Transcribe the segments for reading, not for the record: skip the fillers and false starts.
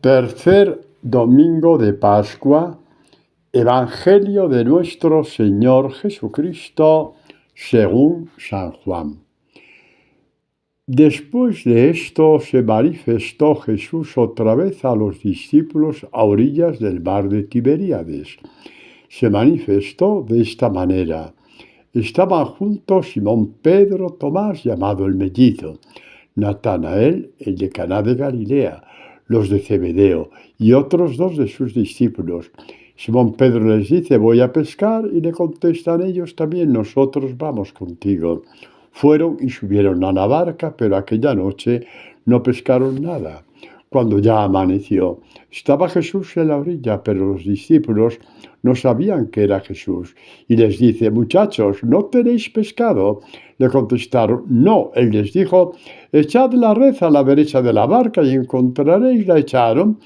Tercer domingo de Pascua, Evangelio de nuestro Señor Jesucristo según San Juan. Después de esto se manifestó Jesús otra vez a los discípulos a orillas del mar de Tiberíades. Se manifestó de esta manera. Estaban juntos Simón Pedro, Tomás, llamado el mellizo, Natanael, el de Caná de Galilea, los de Zebedeo, y otros dos de sus discípulos. Simón Pedro les dice: voy a pescar, y le contestan ellos también: nosotros vamos contigo. Fueron y subieron a la barca, pero aquella noche no pescaron nada. Cuando ya amaneció, estaba Jesús en la orilla, pero los discípulos no sabían que era Jesús. Y les dice: muchachos, ¿no tenéis pescado? Le contestaron: no. Él les dijo: echad la red a la derecha de la barca y encontraréis. La echaron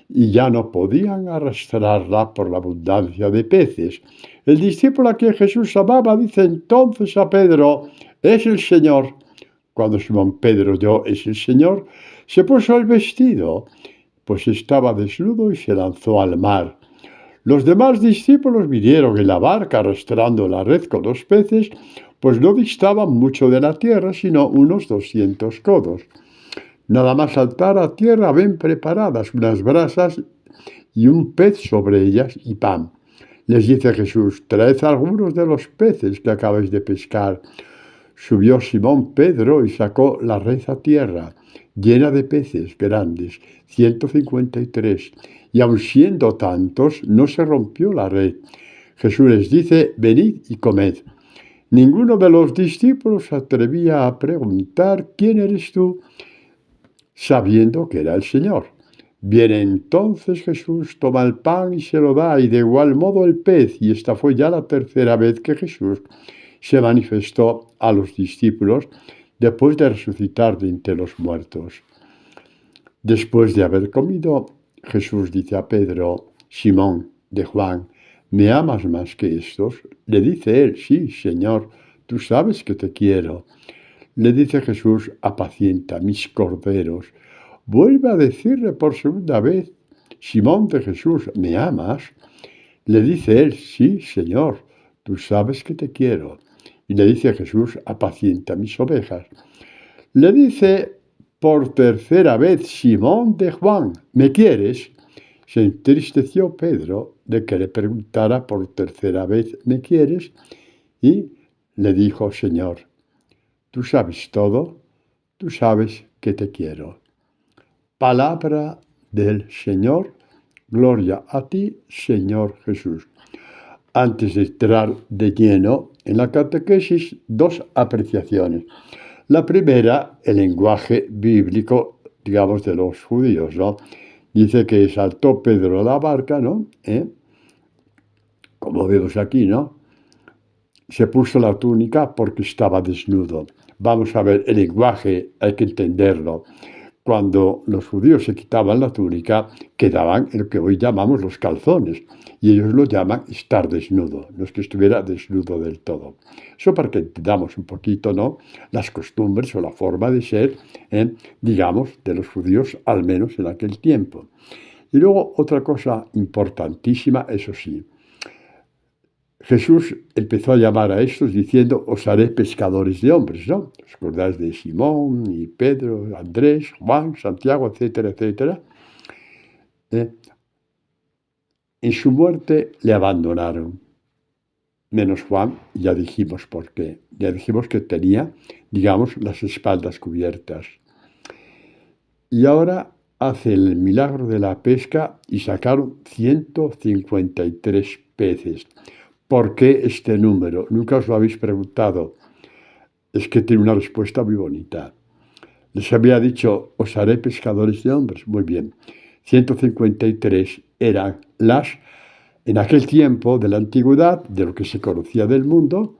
y ya no podían arrastrarla por la abundancia de peces. El discípulo a quien Jesús amaba dice entonces a Pedro: es el Señor. Cuando Simón Pedro oyó es el Señor, se puso el vestido, pues estaba desnudo, y se lanzó al mar. Los demás discípulos vinieron en la barca arrastrando la red con los peces, pues no distaban mucho de la tierra, sino unos 200 codos. Nada más saltar a tierra ven preparadas unas brasas y un pez sobre ellas y pan. Les dice Jesús: traed algunos de los peces que acabáis de pescar. Subió Simón Pedro y sacó la red a tierra, llena de peces grandes, 153, y aun siendo tantos, no se rompió la red. Jesús les dice: venid y comed. Ninguno de los discípulos se atrevía a preguntar: ¿quién eres tú?, sabiendo que era el Señor. Viene entonces Jesús, toma el pan y se lo da, y de igual modo el pez, y esta fue ya la tercera vez que Jesús se manifestó a los discípulos después de resucitar de entre los muertos. Después de haber comido, Jesús dice a Pedro: Simón, de Juan, ¿me amas más que estos? Le dice él: sí, Señor, tú sabes que te quiero. Le dice Jesús: apacienta mis corderos. Vuelve a decirle por segunda vez: Simón de Jesús, ¿me amas? Le dice él: sí, Señor, tú sabes que te quiero. Y le dice Jesús: apacienta mis ovejas. Le dice por tercera vez: Simón de Juan, ¿me quieres? Se entristeció Pedro de que le preguntara por tercera vez: ¿me quieres? Y le dijo: Señor, tú sabes todo, tú sabes que te quiero. Palabra del Señor. Gloria a ti, Señor Jesús. Antes de entrar de lleno en la catequesis, dos apreciaciones. La primera, el lenguaje bíblico, digamos, de los judíos, ¿no? Dice que saltó Pedro a la barca, ¿no? Como vemos aquí, ¿no? Se puso la túnica porque estaba desnudo. Vamos a ver, el lenguaje hay que entenderlo. Cuando los judíos se quitaban la túnica, quedaban en lo que hoy llamamos los calzones, y ellos lo llaman estar desnudo, no es que estuviera desnudo del todo. Eso para que entendamos un poquito, ¿no?, las costumbres o la forma de ser, digamos, de los judíos, al menos en aquel tiempo. Y luego otra cosa importantísima, eso sí, Jesús empezó a llamar a estos diciendo: os haré pescadores de hombres, ¿no? ¿Os acordáis de Simón y Pedro, Andrés, Juan, Santiago, etcétera, etcétera? En su muerte le abandonaron, menos Juan, ya dijimos por qué. Ya dijimos que tenía, digamos, las espaldas cubiertas. Y ahora hace el milagro de la pesca y sacaron 153 peces. ¿Por qué este número? ¿Nunca os lo habéis preguntado? Es que tiene una respuesta muy bonita. Les había dicho: os haré pescadores de hombres. Muy bien. 153 eran en aquel tiempo de la antigüedad, de lo que se conocía del mundo,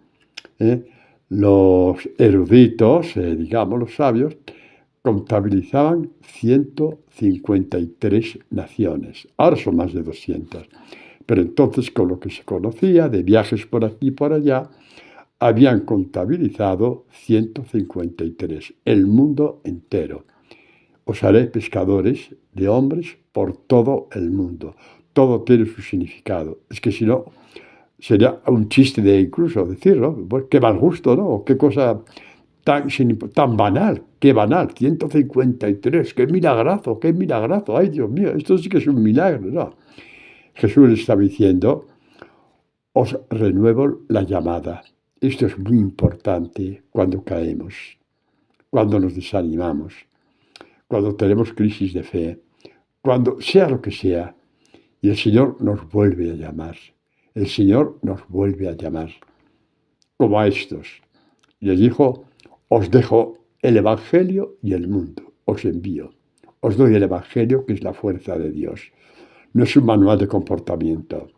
los eruditos, digamos, los sabios, contabilizaban 153 naciones. Ahora son más de 200. Pero entonces, con lo que se conocía de viajes por aquí y por allá, habían contabilizado 153, el mundo entero. Os haré pescadores de hombres por todo el mundo. Todo tiene su significado. Es que si no, sería un chiste de incluso decirlo. Pues qué mal gusto, ¿no? Qué cosa tan banal, qué banal. 153, qué milagrazo, qué milagrazo. Ay, Dios mío, esto sí que es un milagro, ¿no? Jesús está diciendo, os renuevo la llamada. Esto es muy importante cuando caemos, cuando nos desanimamos, cuando tenemos crisis de fe, cuando sea lo que sea. Y el Señor nos vuelve a llamar. El Señor nos vuelve a llamar, como a estos. Y les dijo, os dejo el Evangelio y el mundo. Os envío. Os doy el Evangelio, que es la fuerza de Dios. No es un manual de comportamiento.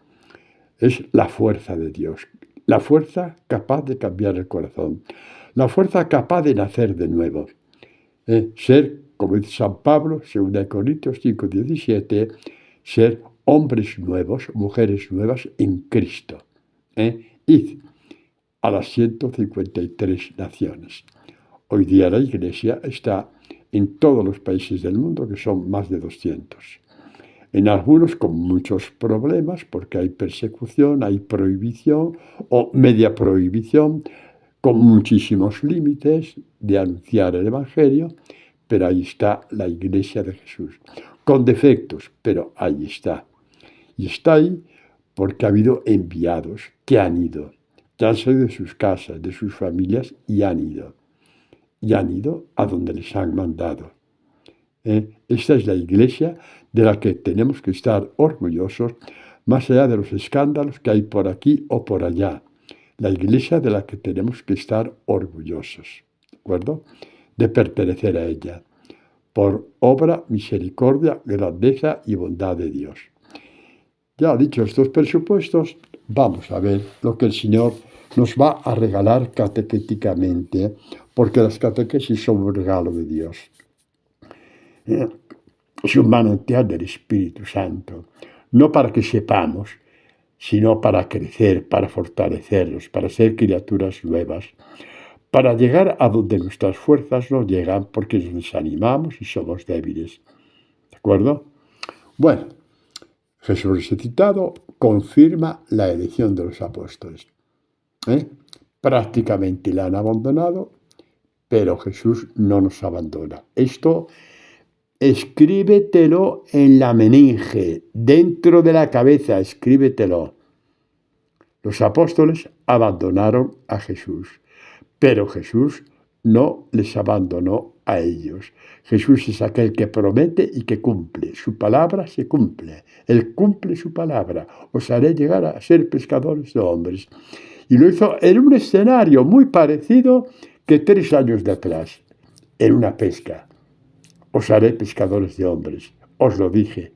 Es la fuerza de Dios. La fuerza capaz de cambiar el corazón. La fuerza capaz de nacer de nuevo. Ser, como dice San Pablo, 2 Corintios 5:17, ser hombres nuevos, mujeres nuevas en Cristo. Id a las 153 naciones. Hoy día la Iglesia está en todos los países del mundo, que son más de 200. En algunos con muchos problemas, porque hay persecución, hay prohibición o media prohibición, con muchísimos límites de anunciar el Evangelio, pero ahí está la Iglesia de Jesús, con defectos, pero ahí está. Y está ahí porque ha habido enviados que han ido, que han salido de sus casas, de sus familias y han ido a donde les han mandado. Esta es la Iglesia de la que tenemos que estar orgullosos, más allá de los escándalos que hay por aquí o por allá. La Iglesia de la que tenemos que estar orgullosos, ¿de acuerdo? De pertenecer a ella, por obra, misericordia, grandeza y bondad de Dios. Ya dicho estos presupuestos, vamos a ver lo que el Señor nos va a regalar catequéticamente, porque las catequesis son un regalo de Dios. Es un manantial del Espíritu Santo, no para que sepamos, sino para crecer, para fortalecernos, para ser criaturas nuevas, para llegar a donde nuestras fuerzas no llegan porque nos desanimamos y somos débiles. ¿De acuerdo? Bueno, Jesús resucitado confirma la elección de los apóstoles. Prácticamente la han abandonado, pero Jesús no nos abandona. Esto escríbetelo en la meninge, dentro de la cabeza, escríbetelo. Los apóstoles abandonaron a Jesús, pero Jesús no les abandonó a ellos. Jesús es aquel que promete y que cumple. Su palabra se cumple. Él cumple su palabra. Os haré llegar a ser pescadores de hombres. Y lo hizo en un escenario muy parecido que 3 años de atrás, en una pesca. Os haré pescadores de hombres. Os lo dije,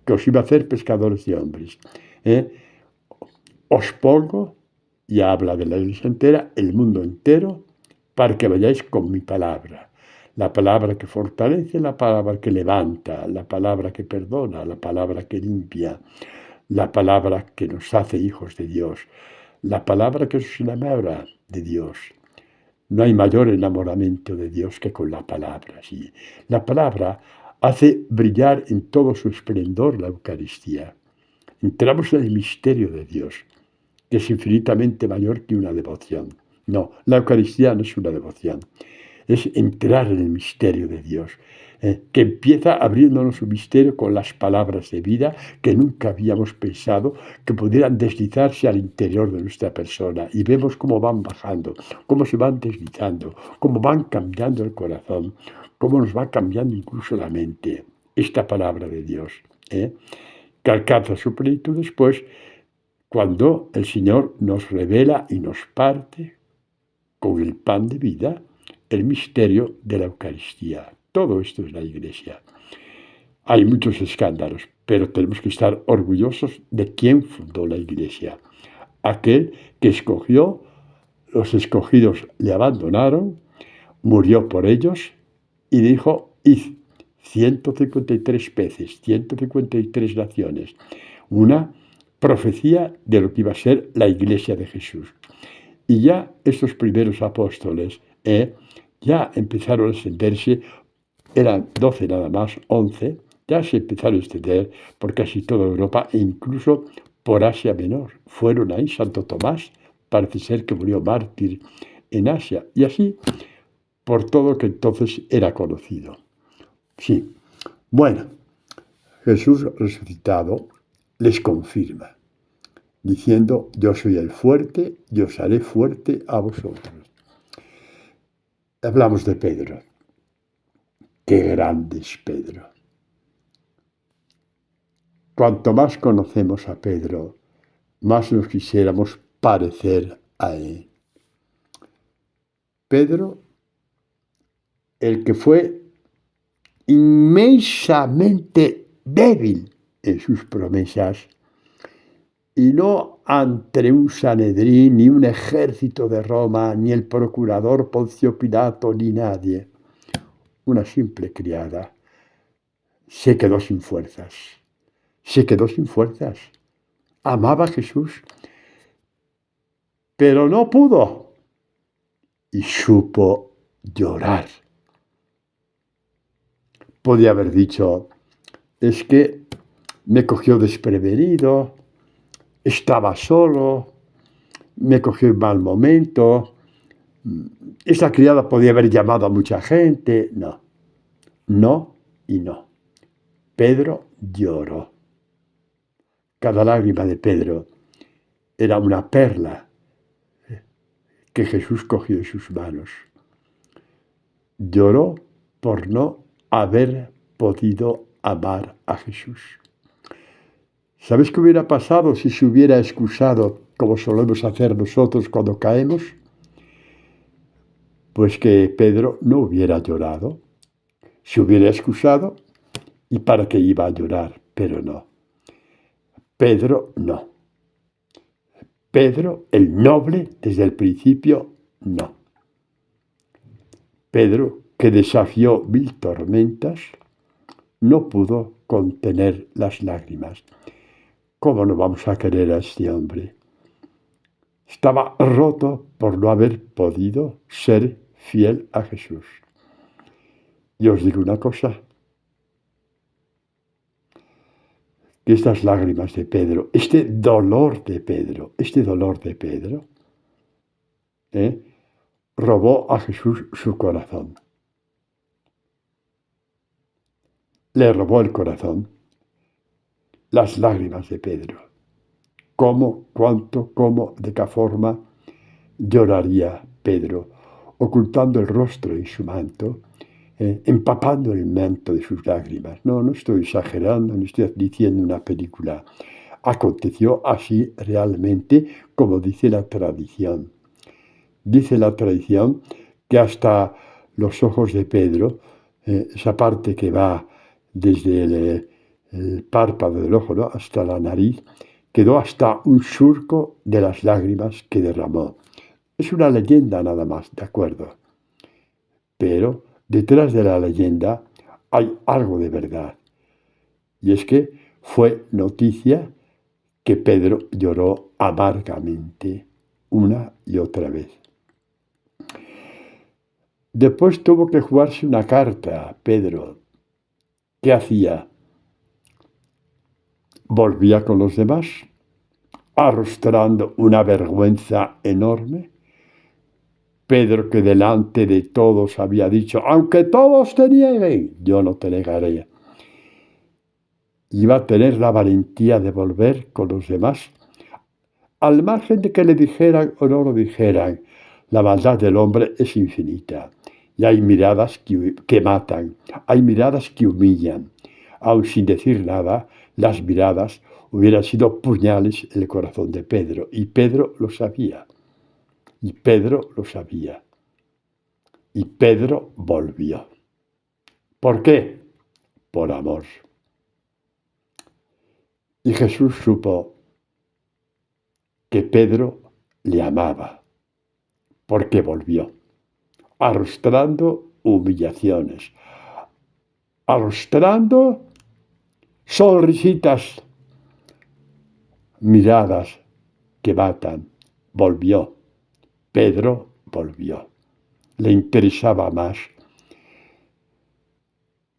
que os iba a hacer pescadores de hombres. Os pongo, y habla de la Iglesia entera, el mundo entero, para que vayáis con mi palabra. La palabra que fortalece, la palabra que levanta, la palabra que perdona, la palabra que limpia, la palabra que nos hace hijos de Dios, la palabra que os enamora de Dios. No hay mayor enamoramiento de Dios que con la palabra. ¿Sí? La palabra hace brillar en todo su esplendor la Eucaristía. Entramos en el misterio de Dios, que es infinitamente mayor que una devoción. No, la Eucaristía no es una devoción, es entrar en el misterio de Dios, que empieza abriéndonos un misterio con las palabras de vida que nunca habíamos pensado que pudieran deslizarse al interior de nuestra persona. Y vemos cómo van bajando, cómo se van deslizando, cómo van cambiando el corazón, cómo nos va cambiando incluso la mente. Esta palabra de Dios, que alcanza su plenitud después cuando el Señor nos revela y nos parte con el pan de vida el misterio de la Eucaristía. Todo esto es la Iglesia. Hay muchos escándalos, pero tenemos que estar orgullosos de quién fundó la Iglesia. Aquel que escogió, los escogidos le abandonaron, murió por ellos y dijo, id, 153 veces, 153 naciones. Una profecía de lo que iba a ser la Iglesia de Jesús. Y ya estos primeros apóstoles ya empezaron a extenderse eran 12 nada más, 11, ya se empezaron a extender por casi toda Europa e incluso por Asia Menor. Fueron ahí Santo Tomás, parece ser que murió mártir en Asia, y así por todo lo que entonces era conocido. Sí, bueno, Jesús resucitado les confirma, diciendo, yo soy el fuerte y os haré fuerte a vosotros. Hablamos de Pedro. Qué grande es Pedro. Cuanto más conocemos a Pedro, más nos quisiéramos parecer a él. Pedro, el que fue inmensamente débil en sus promesas, y no ante un Sanedrín, ni un ejército de Roma, ni el procurador Poncio Pilato, ni nadie. Una simple criada se quedó sin fuerzas. Se quedó sin fuerzas. Amaba a Jesús, pero no pudo. Y supo llorar. Podía haber dicho, es que me cogió desprevenido, estaba solo, me cogió en mal momento, esa criada podía haber llamado a mucha gente. No, no y no. Pedro lloró. Cada lágrima de Pedro era una perla que Jesús cogió en sus manos. Lloró por no haber podido amar a Jesús. ¿Sabes qué hubiera pasado si se hubiera excusado, como solemos hacer nosotros cuando caemos? Pues que Pedro no hubiera llorado. Se hubiera excusado, ¿y para qué iba a llorar? Pero no. Pedro no. Pedro, el noble, desde el principio, no. Pedro, que desafió 1000 tormentas, no pudo contener las lágrimas. ¿Cómo no vamos a querer a este hombre? Estaba roto por no haber podido ser fiel a Jesús. Y os digo una cosa, que estas lágrimas de Pedro, este dolor de Pedro, robó a Jesús su corazón. Le robó el corazón. Las lágrimas de Pedro. ¿Cómo, cuánto, cómo, de qué forma lloraría Pedro, ocultando el rostro en su manto, empapando el manto de sus lágrimas? No, no estoy exagerando, no estoy diciendo una película. Aconteció así realmente, como dice la tradición. Dice la tradición que hasta los ojos de Pedro, esa parte que va desde el párpado del ojo, ¿no?, hasta la nariz, quedó hasta un surco de las lágrimas que derramó. Es una leyenda nada más, ¿de acuerdo? Pero detrás de la leyenda hay algo de verdad. Y es que fue noticia que Pedro lloró amargamente una y otra vez. Después tuvo que jugarse una carta, Pedro. ¿Qué hacía? Volvía con los demás, arrastrando una vergüenza enorme. Pedro, que delante de todos había dicho, aunque todos te nieguen, yo no te negaré. Iba a tener la valentía de volver con los demás, al margen de que le dijeran o no lo dijeran. La maldad del hombre es infinita y hay miradas que matan, hay miradas que humillan. Aun sin decir nada, las miradas hubieran sido puñales en el corazón de Pedro, y Pedro lo sabía. Y Pedro lo sabía. Y Pedro volvió. ¿Por qué? Por amor. Y Jesús supo que Pedro le amaba, porque volvió, arrastrando humillaciones, arrastrando sonrisitas, miradas que matan. Volvió. Pedro volvió. Le interesaba más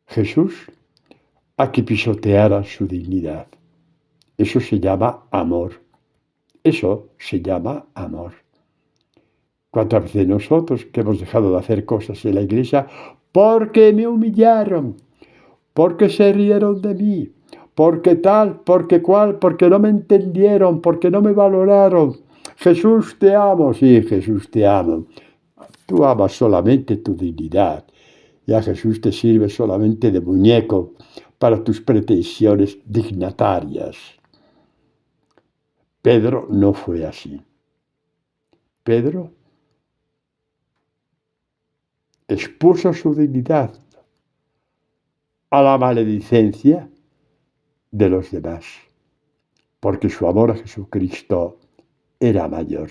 Jesús a que pisoteara su dignidad. Eso se llama amor. Eso se llama amor. ¿Cuántas veces nosotros que hemos dejado de hacer cosas en la iglesia porque me humillaron, porque se rieron de mí, porque tal, porque cual, porque no me entendieron, porque no me valoraron? Jesús te amo, sí, Jesús te amo. Tú amas solamente tu dignidad. Y a Jesús te sirve solamente de muñeco para tus pretensiones dignatarias. Pedro no fue así. Pedro expuso su dignidad a la maledicencia de los demás, porque su amor a Jesucristo era mayor.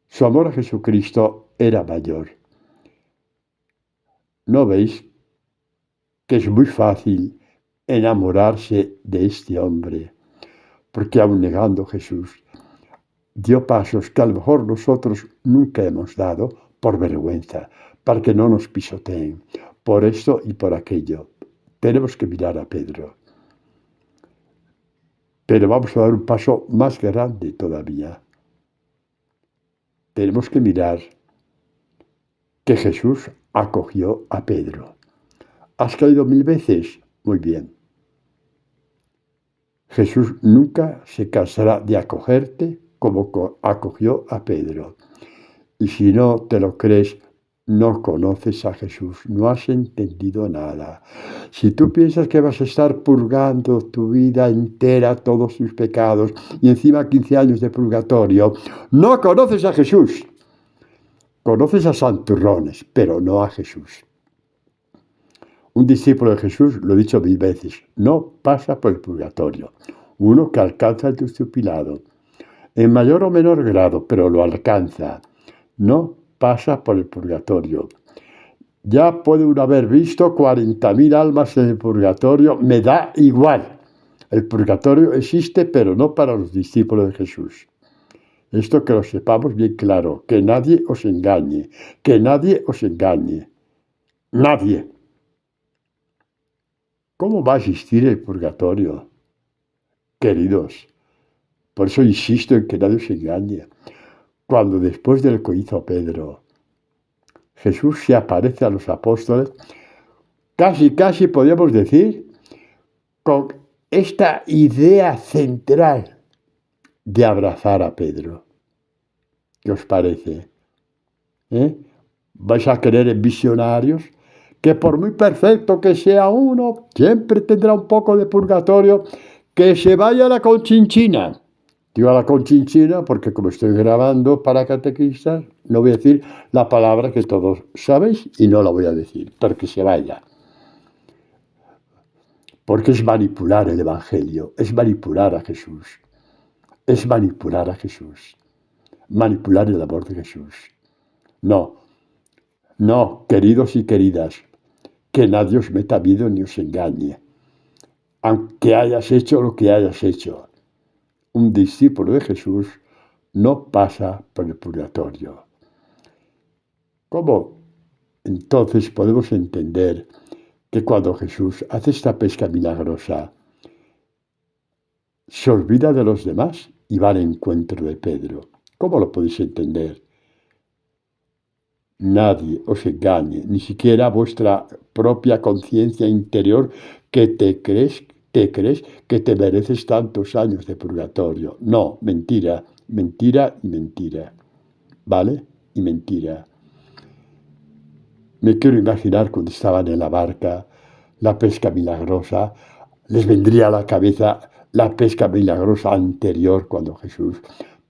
Su amor a Jesucristo era mayor. ¿No veis que es muy fácil enamorarse de este hombre? Porque aun negando Jesús, dio pasos que a lo mejor nosotros nunca hemos dado por vergüenza, para que no nos pisoteen, por esto y por aquello. Tenemos que mirar a Pedro. Pero vamos a dar un paso más grande todavía. Tenemos que mirar que Jesús acogió a Pedro. ¿Has caído 1000 veces? Muy bien. Jesús nunca se cansará de acogerte como acogió a Pedro. Y si no te lo crees, no conoces a Jesús, no has entendido nada. Si tú piensas que vas a estar purgando tu vida entera todos tus pecados y encima 15 años de purgatorio, no conoces a Jesús. Conoces a santurrones, pero no a Jesús. Un discípulo de Jesús, lo he dicho 1000 veces, no pasa por el purgatorio. Uno que alcanza el discipulado, en mayor o menor grado, pero lo alcanza. No pasa por el purgatorio. Ya puede uno haber visto 40.000 almas en el purgatorio, me da igual. El purgatorio existe, pero no para los discípulos de Jesús. Esto que lo sepamos bien claro, que nadie os engañe, que nadie os engañe. Nadie. ¿Cómo va a existir el purgatorio? Queridos, por eso insisto en que nadie os engañe. Cuando después del que hizo Pedro, Jesús se aparece a los apóstoles, casi podríamos decir, con esta idea central de abrazar a Pedro. ¿Qué os parece? ¿Vais a creer en visionarios? Que por muy perfecto que sea uno, siempre tendrá un poco de purgatorio, que se vaya a la Conchinchina. Digo a la Conchinchina porque como estoy grabando para catequistas, no voy a decir la palabra que todos sabéis y no la voy a decir, pero que se vaya. Porque es manipular el Evangelio, es manipular a Jesús, es manipular a Jesús, manipular el amor de Jesús. No, queridos y queridas, que nadie os meta miedo ni os engañe. Aunque hayas hecho lo que hayas hecho, un discípulo de Jesús no pasa por el purgatorio. ¿Cómo entonces podemos entender que cuando Jesús hace esta pesca milagrosa, se olvida de los demás y va al encuentro de Pedro? ¿Cómo lo podéis entender? Nadie os engañe, ni siquiera vuestra propia conciencia interior que te crees que te mereces tantos años de purgatorio. No, mentira, mentira y mentira. ¿Vale? Y mentira. Me quiero imaginar cuando estaban en la barca, la pesca milagrosa, les vendría a la cabeza la pesca milagrosa anterior cuando Jesús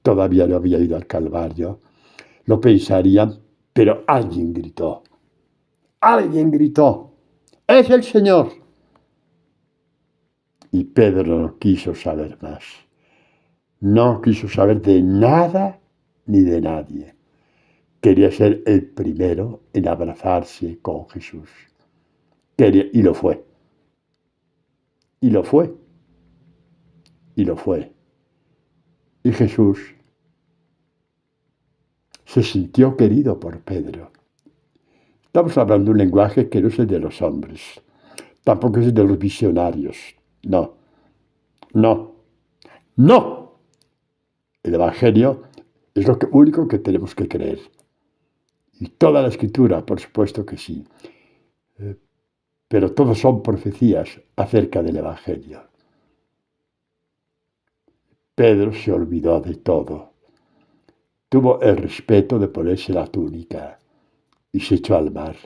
todavía no había ido al Calvario. Lo pensarían, pero alguien gritó, ¡es el Señor! Y Pedro no quiso saber más. No quiso saber de nada ni de nadie. Quería ser el primero en abrazarse con Jesús. Y lo fue. Y lo fue. Y lo fue. Y Jesús se sintió querido por Pedro. Estamos hablando de un lenguaje que no es el de los hombres, tampoco es el de los visionarios. No, no, no. El Evangelio es lo único que tenemos que creer. Y toda la Escritura, por supuesto que sí. Pero todos son profecías acerca del Evangelio. Pedro se olvidó de todo. Tuvo el respeto de ponerse la túnica y se echó al mar.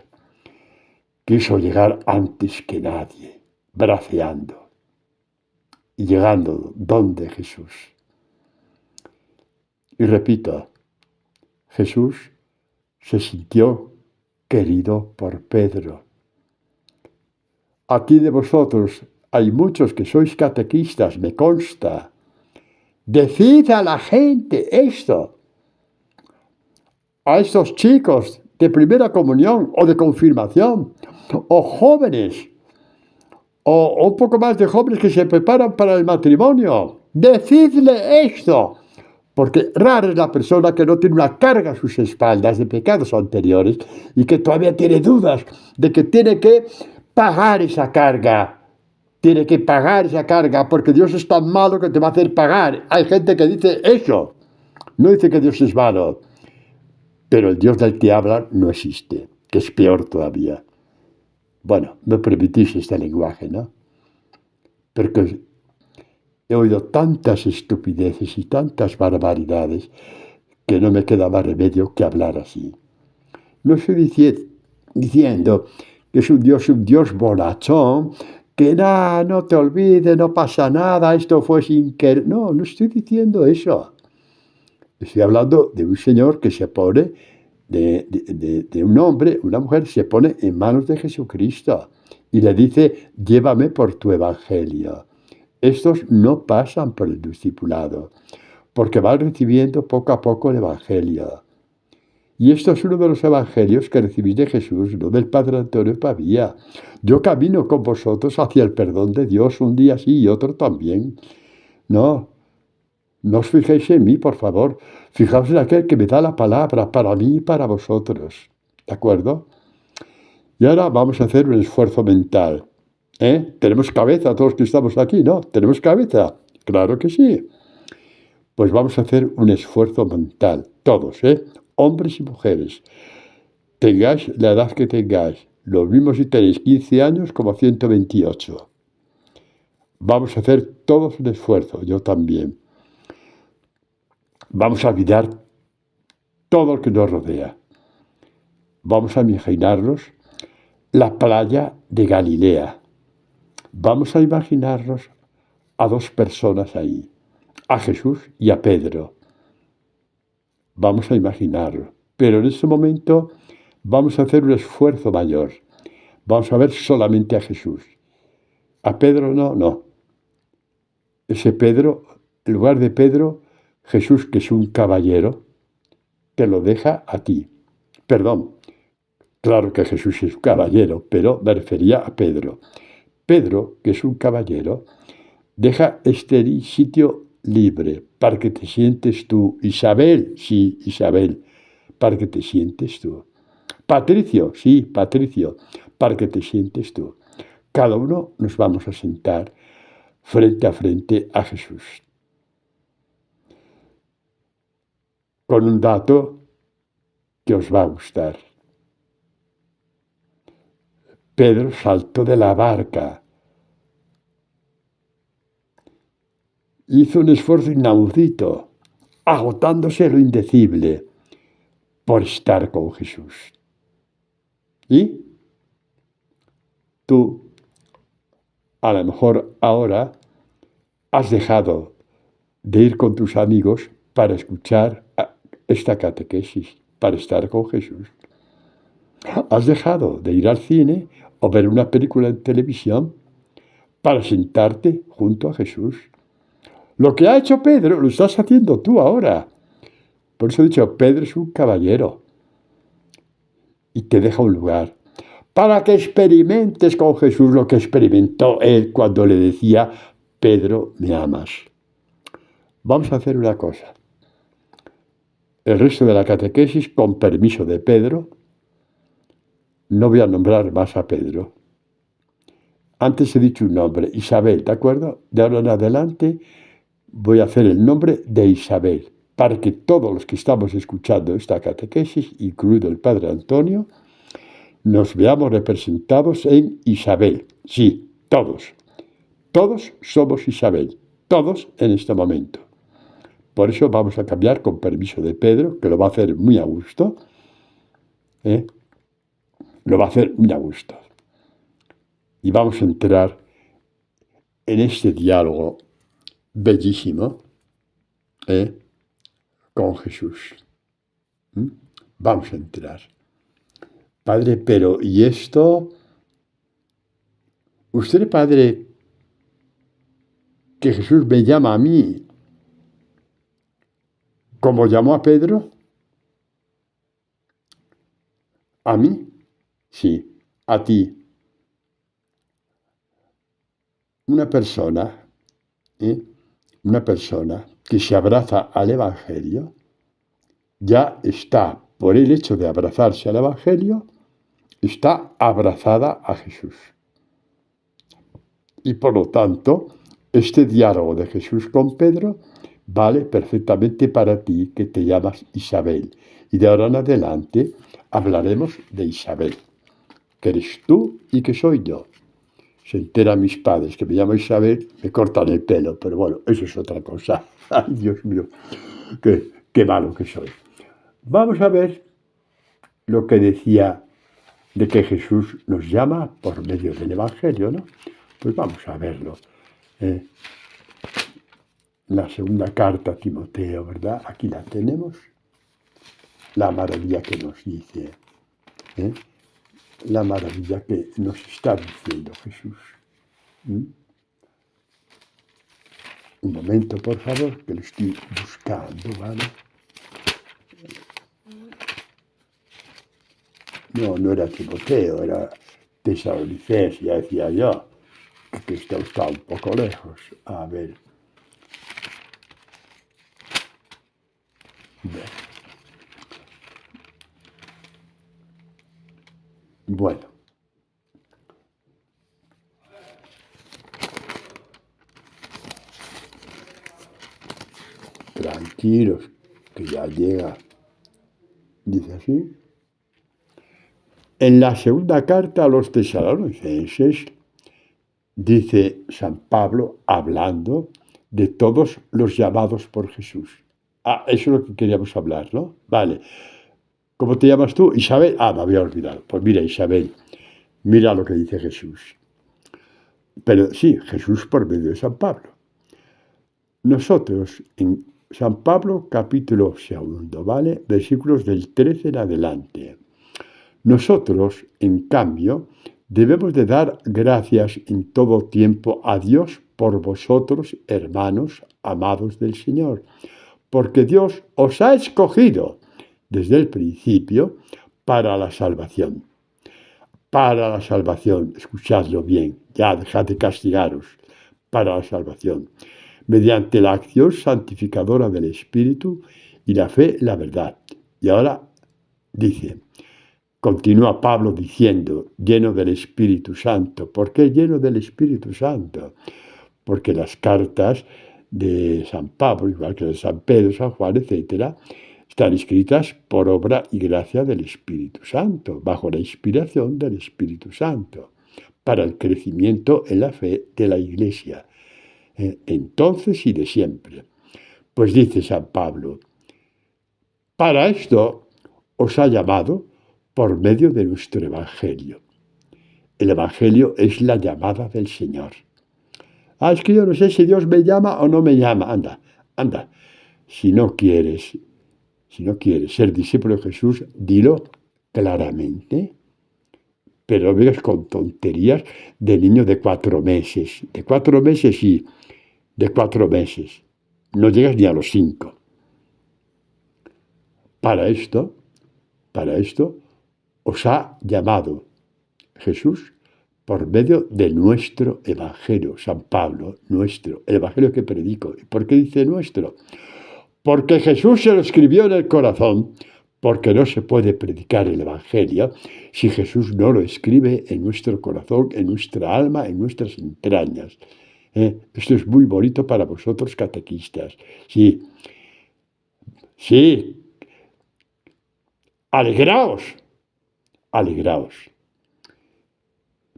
Quiso llegar antes que nadie, braceando y llegando donde Jesús. Y repito, Jesús se sintió querido por Pedro. Aquí de vosotros hay muchos que sois catequistas, me consta. Decid a la gente esto, a estos chicos de primera comunión o de confirmación, o jóvenes, o un poco más de jóvenes que se preparan para el matrimonio. Decidle esto, porque rara es la persona que no tiene una carga a sus espaldas de pecados anteriores y que todavía tiene dudas de que tiene que pagar esa carga. Tiene que pagar esa carga porque Dios es tan malo que te va a hacer pagar. Hay gente que dice eso. No dice que Dios es malo. Pero el Dios del que habla no existe, que es peor todavía. Bueno, me permitís este lenguaje, ¿no? Porque he oído tantas estupideces y tantas barbaridades que no me queda más remedio que hablar así. No estoy diciendo que es un Dios bonachón, que nada, no te olvides, no pasa nada, esto fue sin querer. No, no estoy diciendo eso. Estoy hablando de un Señor que se pone, de un hombre, una mujer, se pone en manos de Jesucristo y le dice, llévame por tu evangelio. Estos no pasan por el discipulado, porque van recibiendo poco a poco el evangelio. Y esto es uno de los evangelios que recibís de Jesús, no del Padre Antonio Pavía. Yo camino con vosotros hacia el perdón de Dios un día sí y otro también. No, no os fijéis en mí, por favor. Fijaos en aquel que me da la palabra para mí y para vosotros. ¿De acuerdo? Y ahora vamos a hacer un esfuerzo mental. ¿Tenemos cabeza todos los que estamos aquí, no? ¿Tenemos cabeza? Claro que sí. Pues vamos a hacer un esfuerzo mental, todos, hombres y mujeres. Tengáis la edad que tengáis. Lo mismo si tenéis 15 años como 128. Vamos a hacer todos un esfuerzo, yo también. Vamos a olvidar todo lo que nos rodea. Vamos a imaginarnos la playa de Galilea. Vamos a imaginarnos a dos personas ahí, a Jesús y a Pedro. Vamos a imaginarlo. Pero en este momento vamos a hacer un esfuerzo mayor. Vamos a ver solamente a Jesús. A Pedro no. Ese Pedro, en lugar de Pedro, Jesús, que es un caballero, te lo deja a ti. Perdón, claro que Jesús es un caballero, pero me refería a Pedro. Pedro, que es un caballero, deja este sitio libre para que te sientes tú. Isabel, sí, Isabel, para que te sientes tú. Patricio, sí, Patricio, para que te sientes tú. Cada uno nos vamos a sentar frente a Jesús. Con un dato que os va a gustar. Pedro saltó de la barca. Hizo un esfuerzo inaudito, agotándose lo indecible por estar con Jesús. ¿Y? Tú, a lo mejor ahora, has dejado de ir con tus amigos para escuchar esta catequesis, para estar con Jesús. Has dejado de ir al cine o ver una película en televisión para sentarte junto a Jesús. Lo que ha hecho Pedro lo estás haciendo tú ahora. Por eso he dicho, Pedro es un caballero y te deja un lugar para que experimentes con Jesús lo que experimentó él cuando le decía, Pedro, me amas. Vamos a hacer una cosa. El resto de la catequesis, con permiso de Pedro, no voy a nombrar más a Pedro. Antes he dicho un nombre, Isabel, ¿de acuerdo? De ahora en adelante voy a hacer el nombre de Isabel, para que todos los que estamos escuchando esta catequesis, incluido el Padre Antonio, nos veamos representados en Isabel. Sí, todos. Todos somos Isabel. Todos en este momento. Por eso vamos a cambiar, con permiso de Pedro, que lo va a hacer muy a gusto. Lo va a hacer muy a gusto. Y vamos a entrar en este diálogo bellísimo con Jesús. Vamos a entrar. Padre, pero ¿y esto? Usted, Padre, que Jesús me llama a mí, como llamó a Pedro. ¿A mí? Sí, a ti. Una persona que se abraza al Evangelio, ya está, por el hecho de abrazarse al Evangelio, está abrazada a Jesús. Y por lo tanto, este diálogo de Jesús con Pedro vale perfectamente para ti, que te llamas Isabel. Y de ahora en adelante hablaremos de Isabel, que eres tú y que soy yo. Se enteran mis padres que me llamo Isabel, me cortan el pelo, pero bueno, eso es otra cosa. Ay, Dios mío, qué malo que soy. Vamos a ver lo que decía de que Jesús nos llama por medio del Evangelio, ¿no? Pues vamos a verlo. La segunda carta a Timoteo, ¿verdad? Aquí la tenemos. La maravilla que nos dice. La maravilla que nos está diciendo Jesús. Un momento, por favor, que lo estoy buscando, ¿vale? No era Timoteo, era Tesalonicenses, ya decía yo, que esto está un poco lejos. A ver. Bueno. Tranquilos, que ya llega. Dice así. En la segunda carta a los tesalonicenses, dice San Pablo, hablando de todos los llamados por Jesús. Eso es lo que queríamos hablar, ¿no? Vale. ¿Cómo te llamas tú? Isabel. Me había olvidado. Pues mira, Isabel, mira lo que dice Jesús. Pero sí, Jesús por medio de San Pablo. Nosotros, en San Pablo, capítulo 2, ¿vale? Versículos del 13 en adelante. Nosotros, en cambio, debemos de dar gracias en todo tiempo a Dios por vosotros, hermanos amados del Señor, porque Dios os ha escogido desde el principio para la salvación. Para la salvación, escuchadlo bien, ya dejad de castigaros, para la salvación, mediante la acción santificadora del Espíritu y la fe, la verdad. Y ahora dice, continúa Pablo diciendo, lleno del Espíritu Santo. ¿Por qué lleno del Espíritu Santo? Porque las cartas de San Pablo, igual que de San Pedro, San Juan, etc., están escritas por obra y gracia del Espíritu Santo, bajo la inspiración del Espíritu Santo, para el crecimiento en la fe de la Iglesia, entonces y de siempre. Pues dice San Pablo, para esto os ha llamado por medio de nuestro Evangelio. El Evangelio es la llamada del Señor. Es que yo no sé si Dios me llama o no me llama. Anda. Si no quieres ser discípulo de Jesús, dilo claramente. Pero no vengas con tonterías de niño de 4 meses. De 4 meses sí, de 4 meses. No llegas ni a los 5. Para esto os ha llamado Jesús por medio de nuestro Evangelio, San Pablo, nuestro, el Evangelio que predico. ¿Y por qué dice nuestro? Porque Jesús se lo escribió en el corazón porque no se puede predicar el Evangelio si Jesús no lo escribe en nuestro corazón, en nuestra alma, en nuestras entrañas. Esto es muy bonito para vosotros, catequistas. Sí, sí, alegraos, alegraos.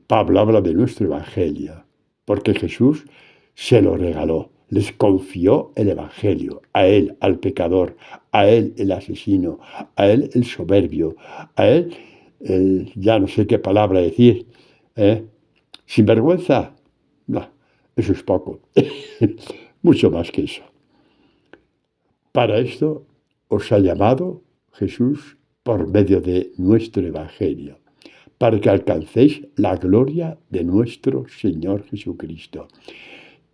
Pablo habla de nuestro Evangelio, porque Jesús se lo regaló, les confió el Evangelio, a él, al pecador, a él, el asesino, a él, el soberbio, a él, ya no sé qué palabra decir, sin vergüenza. No, eso es poco, mucho más que eso. Para esto os ha llamado Jesús por medio de nuestro Evangelio, para que alcancéis la gloria de nuestro Señor Jesucristo.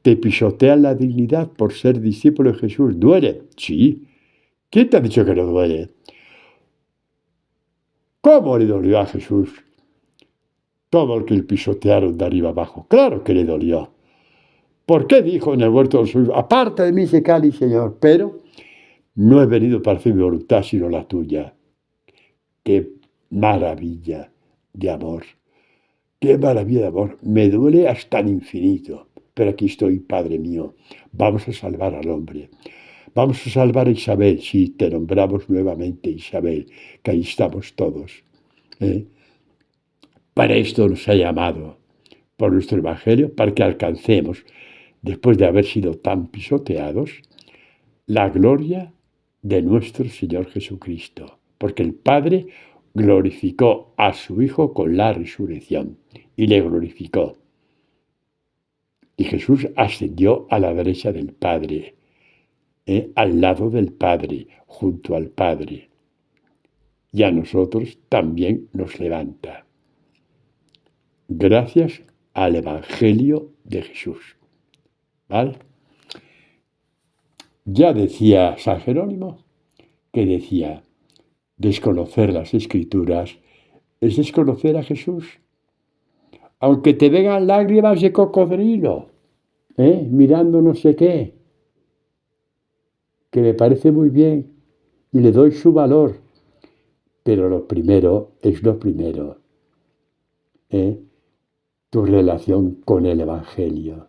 ¿Te pisotean la dignidad por ser discípulo de Jesús? ¿Duele? Sí. ¿Quién te ha dicho que no duele? ¿Cómo le dolió a Jesús todo lo que le pisotearon de arriba abajo? Claro que le dolió. ¿Por qué dijo en el huerto de los olivos, aparte de mí ese cáliz, Señor? Pero no he venido para hacer mi voluntad, sino la tuya. ¡Qué maravilla de amor! ¡Qué maravilla de amor! Me duele hasta el infinito. Pero aquí estoy, Padre mío. Vamos a salvar al hombre. Vamos a salvar a Isabel. Sí, te nombramos nuevamente Isabel, que ahí estamos todos. Para esto nos ha llamado por nuestro Evangelio, para que alcancemos, después de haber sido tan pisoteados, la gloria de nuestro Señor Jesucristo. Porque el Padre glorificó a su Hijo con la resurrección y le glorificó. Y Jesús ascendió a la derecha del Padre, al lado del Padre, junto al Padre. Y a nosotros también nos levanta. Gracias al Evangelio de Jesús. ¿Vale? Ya decía San Jerónimo, que decía, desconocer las Escrituras es desconocer a Jesús. Aunque te vengan lágrimas de cocodrilo, mirando no sé qué, que me parece muy bien y le doy su valor, pero lo primero es lo primero, tu relación con el Evangelio.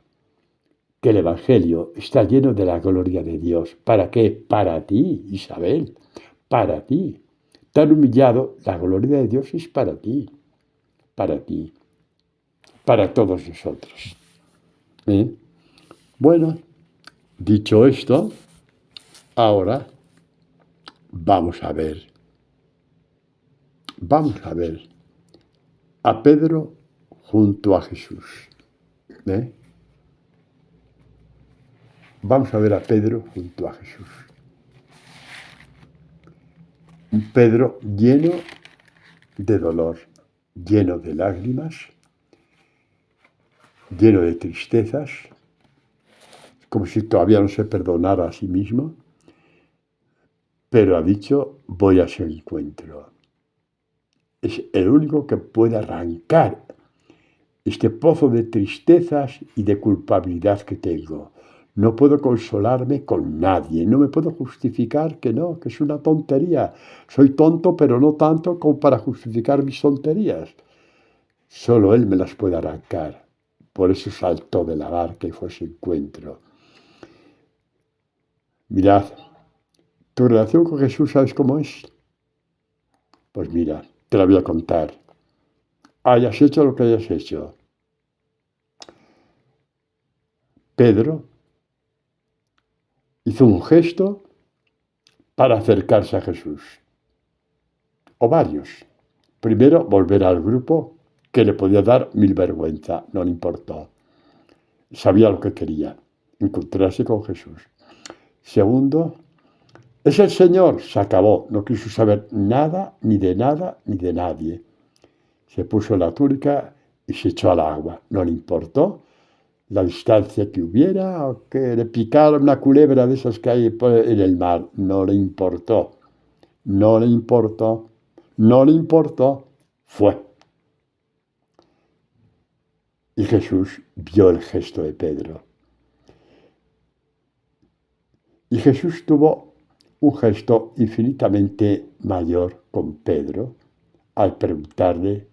Que el Evangelio está lleno de la gloria de Dios. ¿Para qué? Para ti, Isabel, para ti. Tan humillado, la gloria de Dios es para ti, para todos nosotros. Bueno, dicho esto, ahora vamos a ver a Pedro junto a Jesús. Vamos a ver a Pedro junto a Jesús. Un Pedro lleno de dolor, lleno de lágrimas, lleno de tristezas, como si todavía no se perdonara a sí mismo, pero ha dicho, voy a su encuentro. Es el único que puede arrancar este pozo de tristezas y de culpabilidad que tengo. No puedo consolarme con nadie, no me puedo justificar que no, que es una tontería. Soy tonto, pero no tanto como para justificar mis tonterías. Solo Él me las puede arrancar. Por eso saltó de la barca y fue a su encuentro. Mirad, tu relación con Jesús, ¿sabes cómo es? Pues mira, te la voy a contar. Hayas hecho lo que hayas hecho. Pedro hizo un gesto para acercarse a Jesús. O varios. Primero, volver al grupo, que le podía dar mil vergüenza, no le importó. Sabía lo que quería, encontrarse con Jesús. Segundo, es el Señor, se acabó, no quiso saber nada, ni de nadie. Se puso la túnica y se echó al agua, no le importó la distancia que hubiera, o que le picara una culebra de esas que hay en el mar, no le importó, fue. Y Jesús vio el gesto de Pedro. Y Jesús tuvo un gesto infinitamente mayor con Pedro al preguntarle,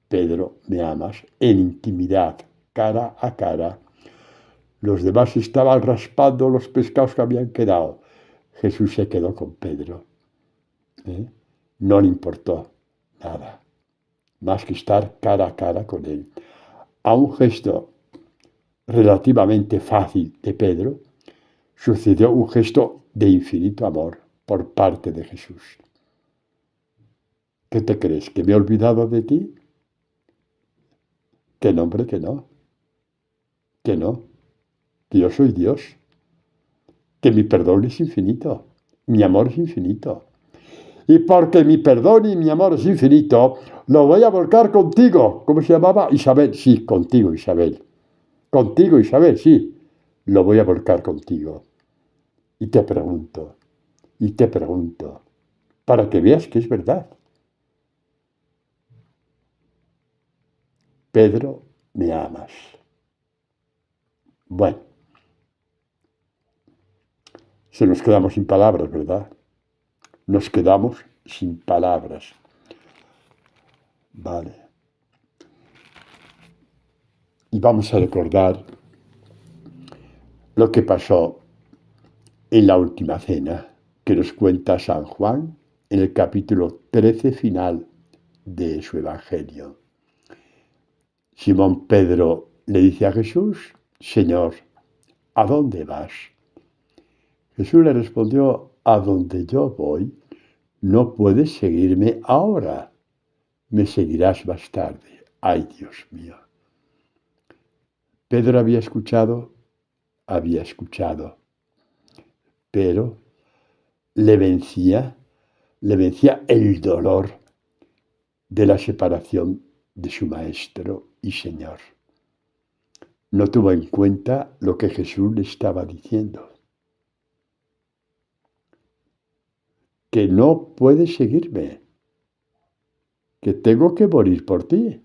Pedro, ¿me amas? En intimidad, cara a cara. Los demás estaban raspando los pescados que habían quedado. Jesús se quedó con Pedro. ¿Eh? No le importó nada, más que estar cara a cara con él. A un gesto relativamente fácil de Pedro, sucedió un gesto de infinito amor por parte de Jesús. ¿Qué te crees? ¿Que me he olvidado de ti? Que no, hombre, que no. Que no. Que yo soy Dios. Que mi perdón es infinito. Mi amor es infinito. Y porque mi perdón y mi amor es infinito, lo voy a volcar contigo. ¿Cómo se llamaba? Isabel. Sí, contigo, Isabel. Contigo, Isabel, sí. Lo voy a volcar contigo. Y te pregunto, para que veas que es verdad. Pedro, me amas. Bueno, se nos quedamos sin palabras, ¿verdad? Nos quedamos sin palabras. Vale. Y vamos a recordar lo que pasó en la última cena que nos cuenta San Juan en el capítulo 13 final de su Evangelio. Simón Pedro le dice a Jesús, Señor, ¿a dónde vas? Jesús le respondió, a donde yo voy, no puedes seguirme ahora, me seguirás más tarde. Ay, Dios mío. Pedro había escuchado, pero le vencía el dolor de la separación de su maestro y Señor. No tuvo en cuenta lo que Jesús le estaba diciendo. Que no puedes seguirme, que tengo que morir por ti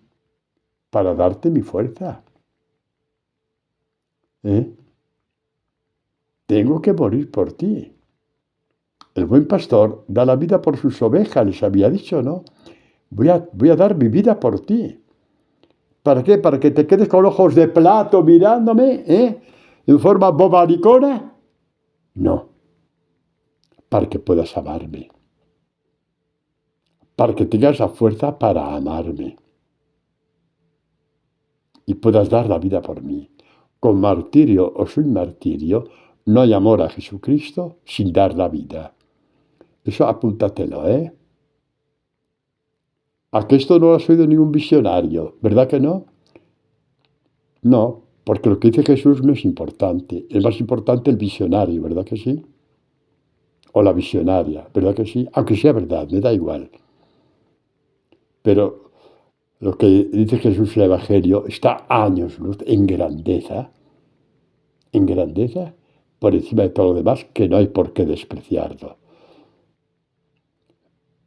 para darte mi fuerza. Tengo que morir por ti. El buen pastor da la vida por sus ovejas, les había dicho, ¿no? Voy a dar mi vida por ti. ¿Para qué? ¿Para que te quedes con ojos de plato mirándome, en forma bobalicona? No. Para que puedas amarme. Para que tengas la fuerza para amarme. Y puedas dar la vida por mí. Con martirio o sin martirio, no hay amor a Jesucristo sin dar la vida. Eso apúntatelo, ¿A que esto no lo has oído ningún visionario? ¿Verdad que no? No, porque lo que dice Jesús no es importante. Es más importante el visionario, ¿verdad que sí? O la visionaria, ¿verdad que sí? Aunque sea verdad, me da igual. Pero lo que dice Jesús en el Evangelio está años luz en grandeza, por encima de todo lo demás, que no hay por qué despreciarlo.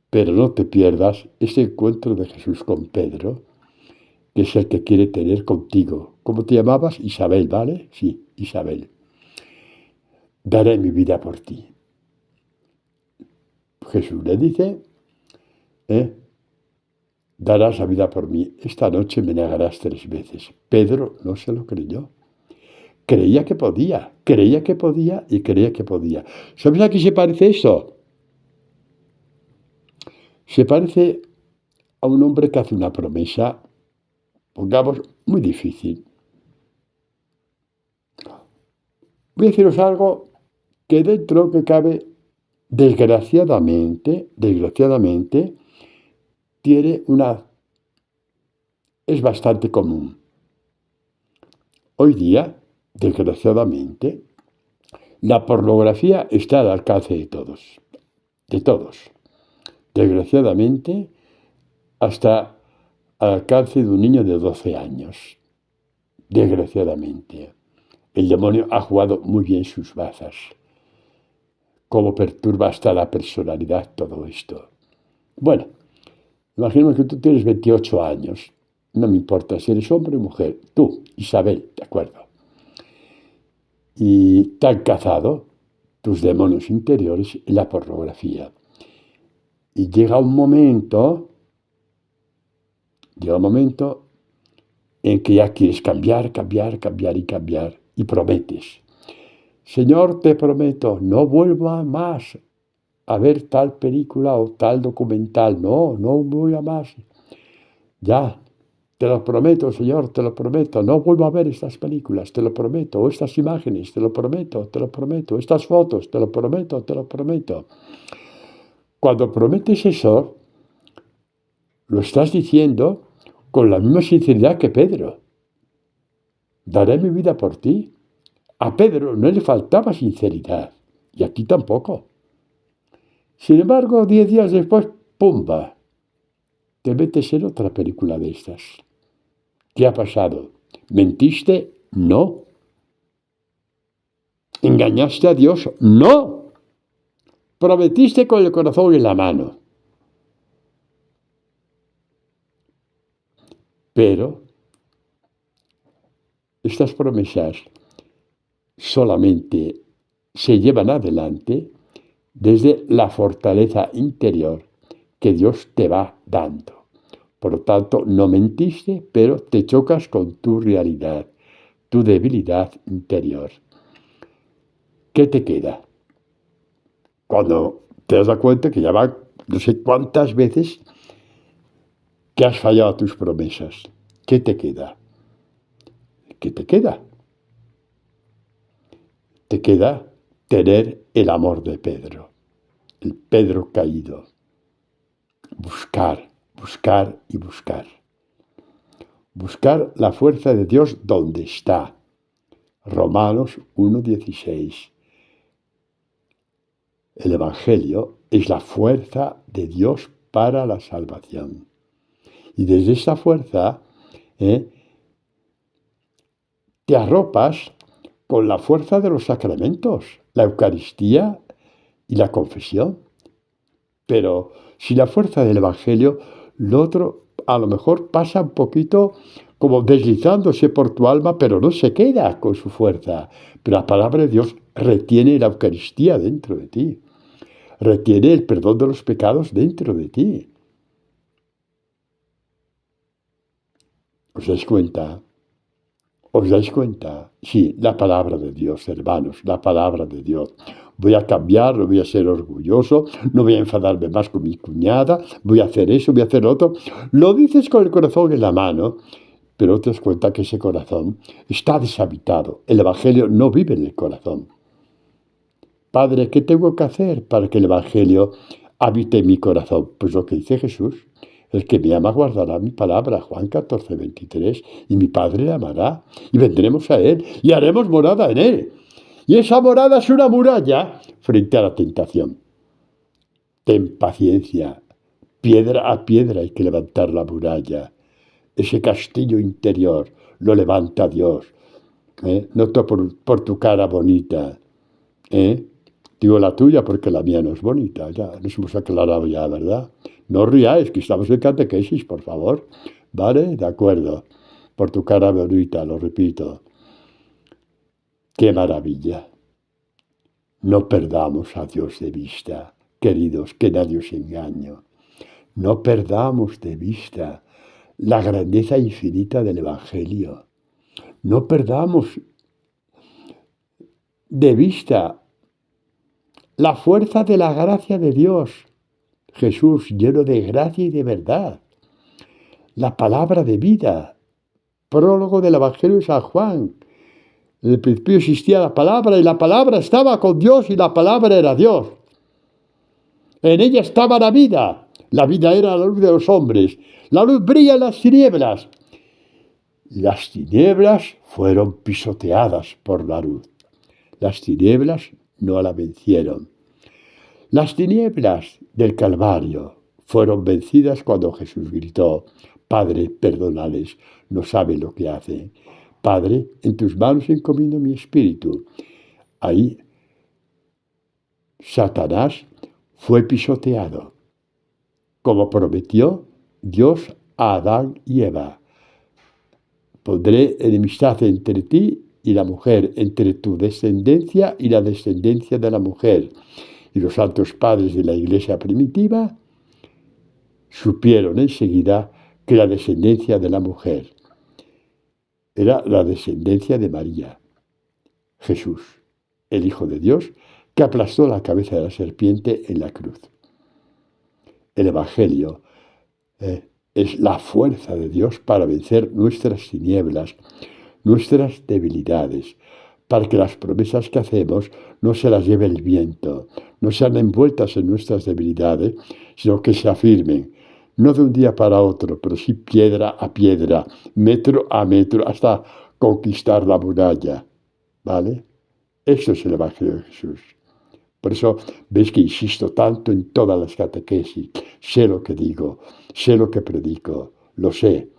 Pero no te pierdas ese encuentro de Jesús con Pedro, que es el que quiere tener contigo. ¿Cómo te llamabas? Isabel, ¿vale? Sí, Isabel. Daré mi vida por ti. Jesús le dice, darás la vida por mí. Esta noche me negarás 3 veces. Pedro no se lo creyó. Creía que podía y creía que podía. ¿Sabes a qué se parece eso? Se parece a un hombre que hace una promesa, pongamos, muy difícil. Voy a deciros algo que dentro que cabe, desgraciadamente, es bastante común. Hoy día, desgraciadamente, la pornografía está al alcance de todos. Desgraciadamente, hasta al alcance de un niño de 12 años. Desgraciadamente. El demonio ha jugado muy bien sus bazas. Cómo perturba hasta la personalidad todo esto. Bueno, imaginemos que tú tienes 28 años. No me importa si eres hombre o mujer. Tú, Isabel, ¿de acuerdo? Y te han cazado. tus demonios interiores en la pornografía. Y llega un momento en que ya quieres cambiar y prometes. Señor, te prometo, no vuelva más a ver tal película o tal documental. No voy a más. Ya, te lo prometo, Señor, te lo prometo. No vuelvo a ver estas películas, te lo prometo. O estas imágenes, te lo prometo, te lo prometo. Estas fotos, te lo prometo, te lo prometo. Cuando prometes eso, lo estás diciendo con la misma sinceridad que Pedro. Daré mi vida por ti. A Pedro no le faltaba sinceridad, y a ti tampoco. Sin embargo, 10 días después, ¡pumba!, te metes en otra película de estas. ¿Qué ha pasado? ¿Mentiste? No. ¿Engañaste a Dios? No. Prometiste con el corazón en la mano. Pero estas promesas solamente se llevan adelante desde la fortaleza interior que Dios te va dando. Por lo tanto, no mentiste, pero te chocas con tu realidad, tu debilidad interior. ¿Qué te queda? Cuando te das cuenta que ya van no sé cuántas veces que has fallado a tus promesas, ¿qué te queda? ¿Qué te queda? Te queda tener el amor de Pedro, el Pedro caído. Buscar y buscar. Buscar la fuerza de Dios donde está. Romanos 1:16. El Evangelio es la fuerza de Dios para la salvación. Y desde esa fuerza te arropas con la fuerza de los sacramentos, la Eucaristía y la confesión. Pero sin la fuerza del Evangelio, lo otro a lo mejor pasa un poquito como deslizándose por tu alma, pero no se queda con su fuerza. Pero la palabra de Dios retiene la Eucaristía dentro de ti. Retiene el perdón de los pecados dentro de ti. ¿Os dais cuenta? ¿Os dais cuenta? Sí, la palabra de Dios, hermanos, la palabra de Dios. Voy a cambiar, no voy a ser orgulloso, no voy a enfadarme más con mi cuñada, voy a hacer eso, voy a hacer lo otro. Lo dices con el corazón en la mano, pero te das cuenta que ese corazón está deshabitado. El Evangelio no vive en el corazón. Padre, ¿qué tengo que hacer para que el Evangelio habite en mi corazón? Pues lo que dice Jesús. El que me ama guardará mi palabra, Juan 14:23, y mi Padre le amará, y vendremos a Él, y haremos morada en Él. Y esa morada es una muralla frente a la tentación. Ten paciencia, piedra a piedra hay que levantar la muralla. Ese castillo interior lo levanta Dios, no por tu cara bonita. Digo la tuya porque la mía no es bonita, ya nos hemos aclarado ya, ¿verdad? No riáis, que estamos en catequesis, por favor. ¿Vale? De acuerdo. Por tu cara bonita, lo repito. ¡Qué maravilla! No perdamos a Dios de vista, queridos, que nadie os engañe. No perdamos de vista la grandeza infinita del Evangelio. No perdamos de vista la fuerza de la gracia de Dios. Jesús lleno de gracia y de verdad. La palabra de vida. Prólogo del Evangelio de San Juan. En el principio existía la palabra y la palabra estaba con Dios y la palabra era Dios. En ella estaba la vida. La vida era la luz de los hombres. La luz brilla en las tinieblas. Las tinieblas fueron pisoteadas por la luz. Las tinieblas no la vencieron. Las tinieblas del Calvario fueron vencidas cuando Jesús gritó: Padre, perdónales, no saben lo que hacen. Padre, en tus manos encomiendo mi espíritu. Ahí Satanás fue pisoteado, como prometió Dios a Adán y Eva. Pondré enemistad entre ti y la mujer, entre tu descendencia y la descendencia de la mujer. Y los santos padres de la iglesia primitiva supieron enseguida que la descendencia de la mujer era la descendencia de María, Jesús, el Hijo de Dios, que aplastó la cabeza de la serpiente en la cruz. El Evangelio es la fuerza de Dios para vencer nuestras tinieblas, nuestras debilidades, para que las promesas que hacemos no se las lleve el viento, no sean envueltas en nuestras debilidades, sino que se afirmen, no de un día para otro, pero sí piedra a piedra, metro a metro, hasta conquistar la muralla. ¿Vale? Eso es el Evangelio de Jesús. Por eso veis que insisto tanto en todas las catequesis. Sé lo que digo, sé lo que predico, lo sé.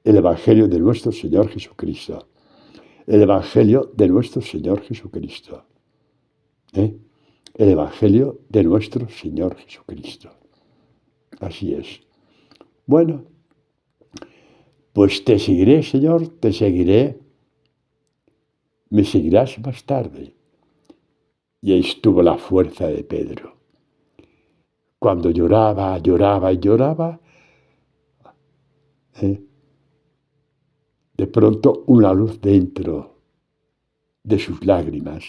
El Evangelio de nuestro Señor Jesucristo. El Evangelio de nuestro Señor Jesucristo. El Evangelio de nuestro Señor Jesucristo. Así es. Bueno, pues te seguiré, Señor, te seguiré. Me seguirás más tarde. Y ahí estuvo la fuerza de Pedro. Cuando lloraba, lloraba y lloraba, de pronto una luz dentro de sus lágrimas.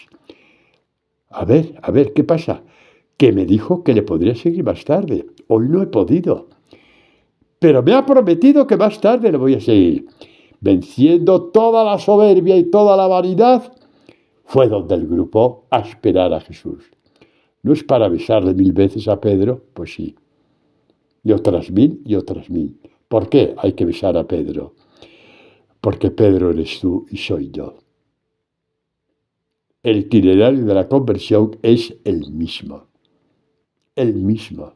A ver, ¿qué pasa? Que me dijo que le podría seguir más tarde. Hoy no he podido. Pero me ha prometido que más tarde le voy a seguir. Venciendo toda la soberbia y toda la vanidad, fue donde el grupo a esperar a Jesús. ¿No es para besarle 1000 veces a Pedro? Pues sí. Y otras 1000 y otras 1000. ¿Por qué hay que besar a Pedro? Porque Pedro eres tú y soy yo. El itinerario de la conversión es el mismo. El mismo.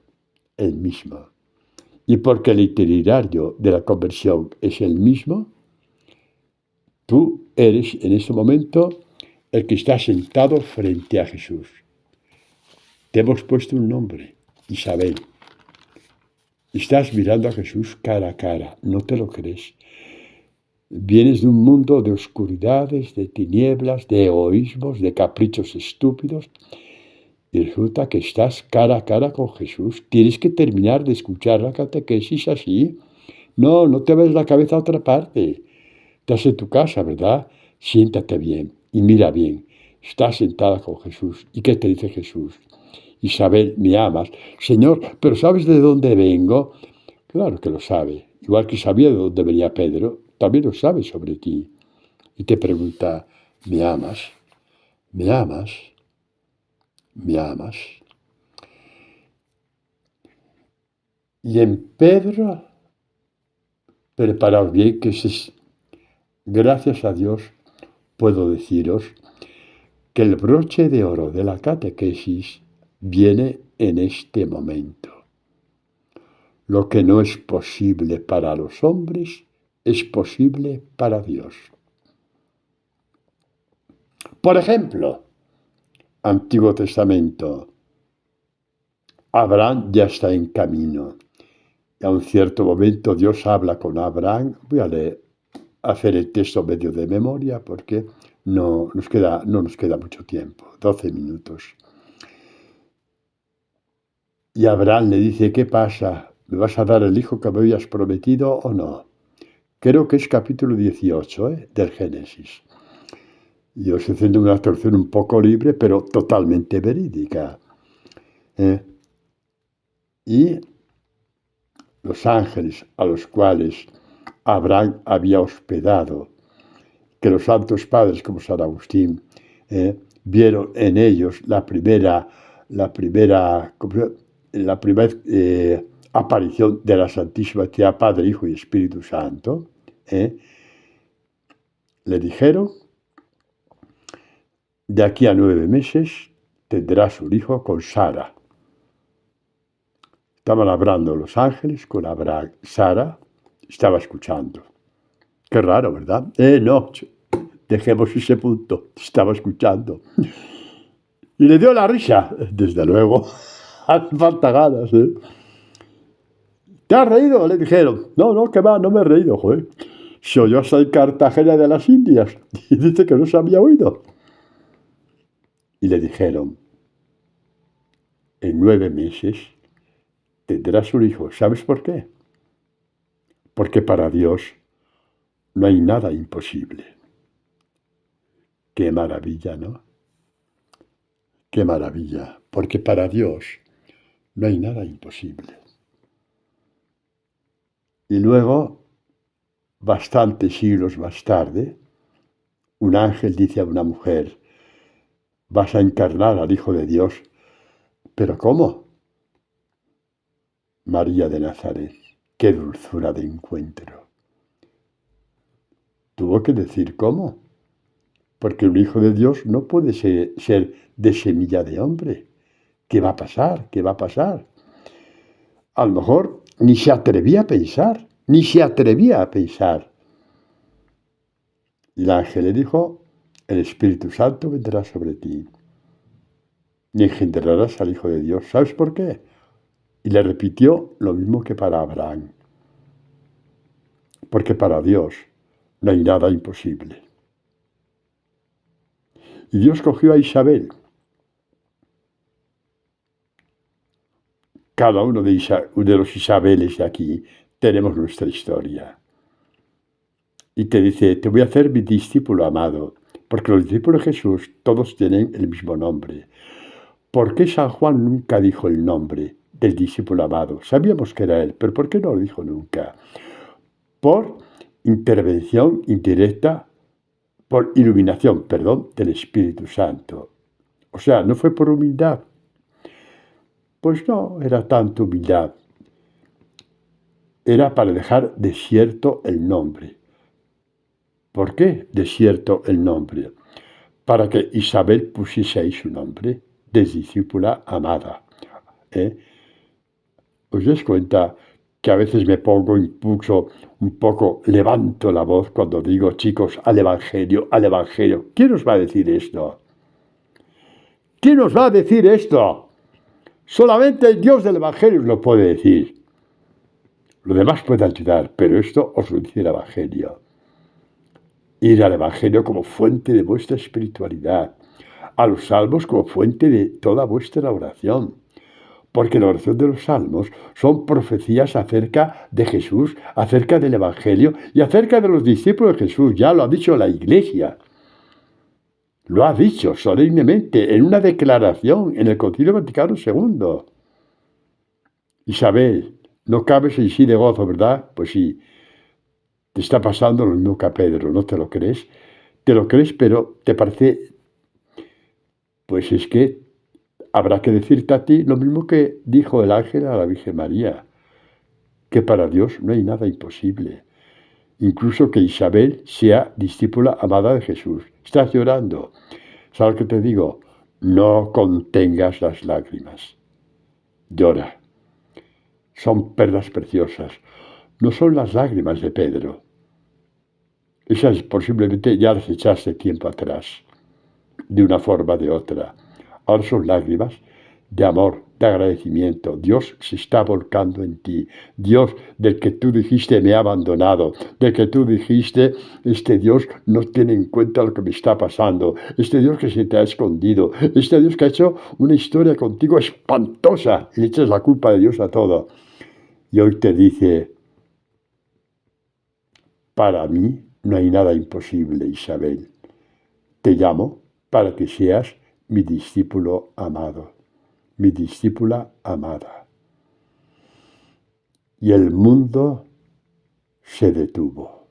El mismo. Y porque el itinerario de la conversión es el mismo, tú eres en este momento el que está sentado frente a Jesús. Te hemos puesto un nombre, Isabel. Estás mirando a Jesús cara a cara, no te lo crees. Vienes de un mundo de oscuridades, de tinieblas, de egoísmos, de caprichos estúpidos, y resulta que estás cara a cara con Jesús. Tienes que terminar de escuchar la catequesis así. No te ves la cabeza a otra parte. Estás en tu casa, ¿verdad? Siéntate bien y mira bien. Estás sentada con Jesús. ¿Y qué te dice Jesús? Isabel, me amas. Señor, ¿pero sabes de dónde vengo? Claro que lo sabe. Igual que sabía de dónde venía Pedro, también lo sabe sobre ti. Y te pregunta, ¿me amas? ¿Me amas? ¿Me amas? Y en Pedro, preparaos bien, que gracias a Dios puedo deciros que el broche de oro de la catequesis viene en este momento. Lo que no es posible para los hombres es posible para Dios. Por ejemplo, Antiguo Testamento. Abraham ya está en camino. Y a un cierto momento Dios habla con Abraham. Voy a hacer el texto medio de memoria porque no nos queda mucho tiempo, 12 minutos. Y Abraham le dice, ¿qué pasa? ¿Me vas a dar el hijo que me habías prometido o no? Creo que es capítulo 18 del Génesis. Yo estoy haciendo una traducción un poco libre, pero totalmente verídica. Y los ángeles a los cuales Abraham había hospedado, que los santos padres como San Agustín vieron en ellos la primera aparición de la Santísima Trinidad, Padre, Hijo y Espíritu Santo, le dijeron, de aquí a 9 meses tendrás un hijo con Sara. Estaban hablando los ángeles con Abraham. Sara estaba escuchando. Qué raro, ¿verdad? No, dejemos ese punto. Estaba escuchando. Y le dio la risa, desde luego. Hace falta ganas, ¿Te has reído? Le dijeron. No, que va, no me he reído, joder. se oyó hasta en Cartagena de las Indias y dice que no se había oído. Y le dijeron, en 9 meses tendrás un hijo. ¿Sabes por qué? Porque para Dios no hay nada imposible. Qué maravilla, ¿no? Qué maravilla, porque para Dios no hay nada imposible. Y luego, bastantes siglos más tarde, un ángel dice a una mujer, vas a encarnar al Hijo de Dios. ¿Pero cómo? María de Nazaret, qué dulzura de encuentro. Tuvo que decir cómo, porque un hijo de Dios no puede ser de semilla de hombre. ¿Qué va a pasar? ¿Qué va a pasar? A lo mejor ni se atrevía a pensar, ni se atrevía a pensar. Y el ángel le dijo, el Espíritu Santo vendrá sobre ti y engendrarás al Hijo de Dios. ¿Sabes por qué? Y le repitió lo mismo que para Abraham. Porque para Dios no hay nada imposible. Y Dios cogió a Isabel. Cada uno de los Isabeles de aquí tenemos nuestra historia. Y te dice, te voy a hacer mi discípulo amado, porque los discípulos de Jesús todos tienen el mismo nombre. ¿Por qué San Juan nunca dijo el nombre del discípulo amado? Sabíamos que era él, pero ¿por qué no lo dijo nunca? Por intervención indirecta, por iluminación, perdón, del Espíritu Santo. O sea, no fue por humildad. Pues no era tanta humildad. Era para dejar desierto el nombre. ¿Por qué desierto el nombre? Para que Isabel pusiese ahí su nombre de discípula amada. ¿Os dais cuenta que a veces me pongo impulso un poco, levanto la voz cuando digo, chicos, al Evangelio, al Evangelio? ¿Quién os va a decir esto? ¿Quién os va a decir esto? Solamente el Dios del Evangelio os lo puede decir. Lo demás puede ayudar, pero esto os lo dice el Evangelio. Ir al Evangelio como fuente de vuestra espiritualidad, a los salmos como fuente de toda vuestra oración. Porque la oración de los salmos son profecías acerca de Jesús, acerca del Evangelio y acerca de los discípulos de Jesús. Ya lo ha dicho la Iglesia. Lo ha dicho solemnemente en una declaración en el Concilio Vaticano II. Isabel, no cabes en sí de gozo, ¿verdad? Pues sí, te está pasando lo mismo que a Pedro, ¿no te lo crees? Te lo crees, pero te parece, pues es que habrá que decirte a ti lo mismo que dijo el ángel a la Virgen María, que para Dios no hay nada imposible. Incluso que Isabel sea discípula amada de Jesús. Estás llorando. ¿Sabes lo que te digo? No contengas las lágrimas. Llora. Son perlas preciosas. No son las lágrimas de Pedro. Esas posiblemente ya las echaste tiempo atrás, de una forma o de otra. Ahora son lágrimas de amor, de agradecimiento. Dios se está volcando en ti. Dios del que tú dijiste me ha abandonado, del que tú dijiste este Dios no tiene en cuenta lo que me está pasando, este Dios que se te ha escondido, este Dios que ha hecho una historia contigo espantosa y le echas la culpa de Dios a todo. Y hoy te dice, para mí no hay nada imposible, Isabel. Te llamo para que seas mi discípulo amado, mi discípula amada. Y el mundo se detuvo.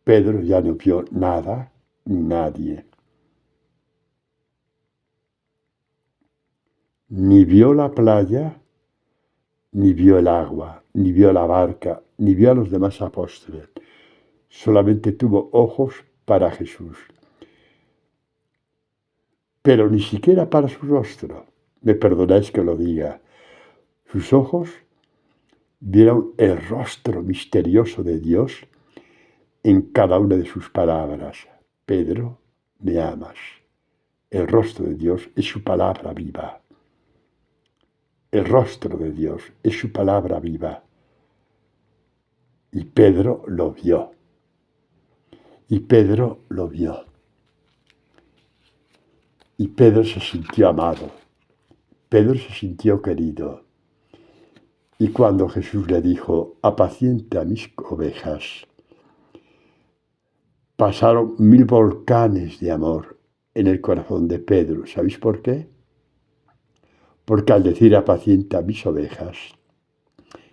Pedro ya no vio nada ni nadie. Ni vio la playa, ni vio el agua, ni vio la barca, ni vio a los demás apóstoles. Solamente tuvo ojos para Jesús. Pero ni siquiera para su rostro. Me perdonáis que lo diga. Sus ojos vieron el rostro misterioso de Dios en cada una de sus palabras. Pedro, me amas. El rostro de Dios es su palabra viva. El rostro de Dios es su palabra viva. Y Pedro lo vio. Y Pedro lo vio. Y Pedro se sintió amado. Pedro se sintió querido. Y cuando Jesús le dijo, apacienta mis ovejas, pasaron 1000 volcanes de amor en el corazón de Pedro. ¿Sabéis por qué? Porque al decir apacienta mis ovejas,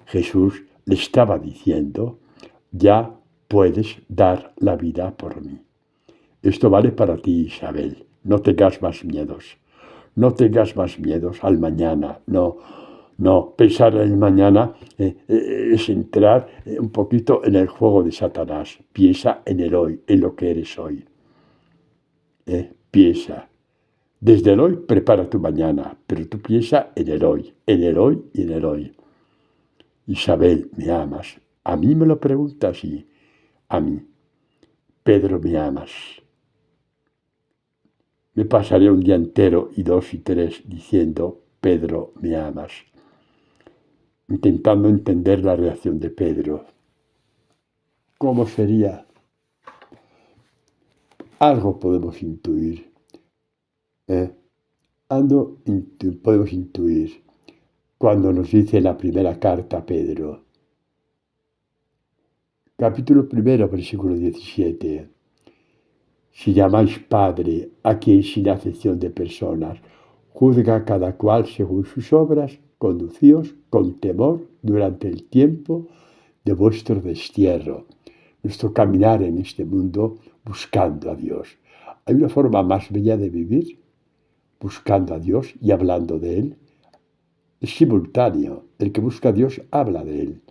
Jesús le estaba diciendo, ya puedes dar la vida por mí. Esto vale para ti, Isabel. No tengas más miedos. No tengas más miedos al mañana. No, pensar en el mañana es entrar un poquito en el juego de Satanás. Piensa en el hoy, en lo que eres hoy. Piensa. Desde el hoy prepara tu mañana, pero tú piensa en el hoy y en el hoy. Isabel, ¿me amas? A mí me lo preguntas y a mí. Pedro, ¿me amas? Me pasaré un día entero y 2 y 3 diciendo, Pedro, ¿me amas? Intentando entender la reacción de Pedro. ¿Cómo sería? Algo podemos intuir. Podemos intuir cuando nos dice la primera carta a Pedro. Capítulo 1, versículo 17. Si llamáis Padre a quien sin acepción de personas juzga cada cual según sus obras, conducíos con temor durante el tiempo de vuestro destierro, nuestro caminar en este mundo buscando a Dios. ¿Hay una forma más bella de vivir? Buscando a Dios y hablando de Él. Es simultáneo. El que busca a Dios habla de Él.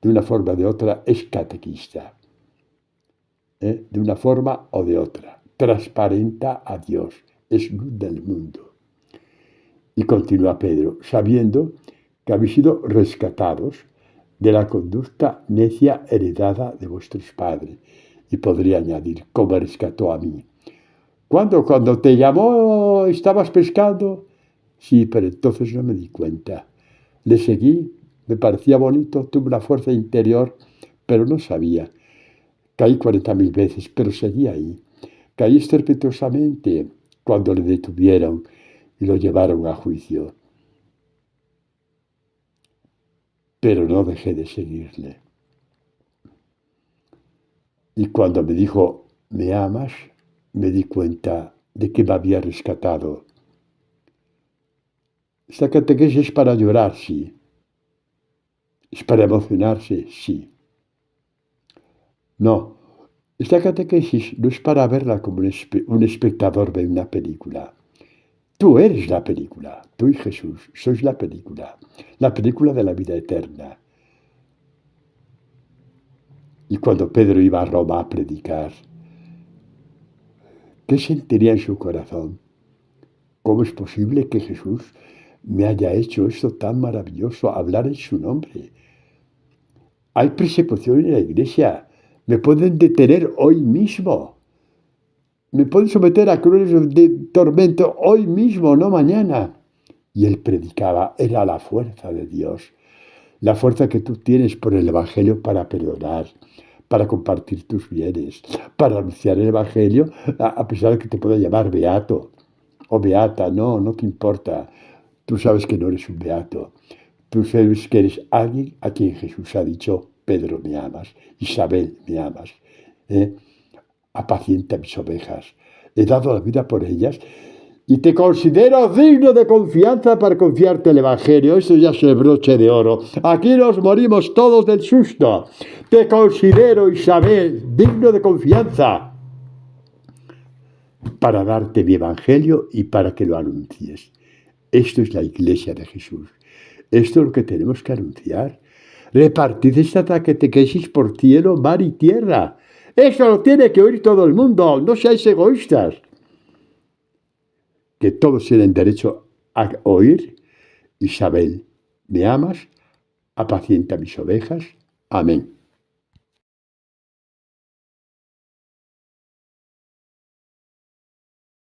De una forma o de otra es catequista. De una forma o de otra. Transparenta a Dios. Es luz del mundo. Y continúa Pedro, sabiendo que habéis sido rescatados de la conducta necia heredada de vuestros padres. Y podría añadir, como rescató a mí. Cuando te llamó, estabas pescando. Sí, pero entonces no me di cuenta. Le seguí, me parecía bonito, tuve una fuerza interior, pero no sabía. Caí 40.000 veces, pero seguí ahí. Caí estrepitosamente cuando le detuvieron y lo llevaron a juicio. Pero no dejé de seguirle. Y cuando me dijo, ¿me amas?, me di cuenta de que me había rescatado. Esta catequesis es para llorar, sí. ¿Es para emocionarse? Sí. No, esta catequesis no es para verla como un espectador de una película. Tú eres la película, tú y Jesús sois la película de la vida eterna. Y cuando Pedro iba a Roma a predicar, ¿qué sentiría en su corazón? ¿Cómo es posible que Jesús me haya hecho esto tan maravilloso, hablar en su nombre? Hay persecución en la iglesia. Me pueden detener hoy mismo. Me pueden someter a crueles de tormento hoy mismo, no mañana. Y él predicaba, era la fuerza de Dios. La fuerza que tú tienes por el Evangelio para perdonar, para compartir tus bienes, para anunciar el Evangelio, a pesar de que te pueda llamar beato o beata. No te importa. Tú sabes que no eres un beato. Tú sabes que eres alguien a quien Jesús ha dicho, Pedro, me amas, Isabel, me amas. Apacienta mis ovejas. He dado la vida por ellas y te considero digno de confianza para confiarte el Evangelio. Eso ya es el broche de oro. Aquí nos morimos todos del susto. Te considero, Isabel, digno de confianza para darte mi Evangelio y para que lo anuncies. Esto es la Iglesia de Jesús. Esto es lo que tenemos que anunciar. Repartid esta catequesis por cielo, mar y tierra. Eso lo tiene que oír todo el mundo. No seáis egoístas. Que todos tienen derecho a oír. Isabel, ¿me amas? Apacienta mis ovejas. Amén.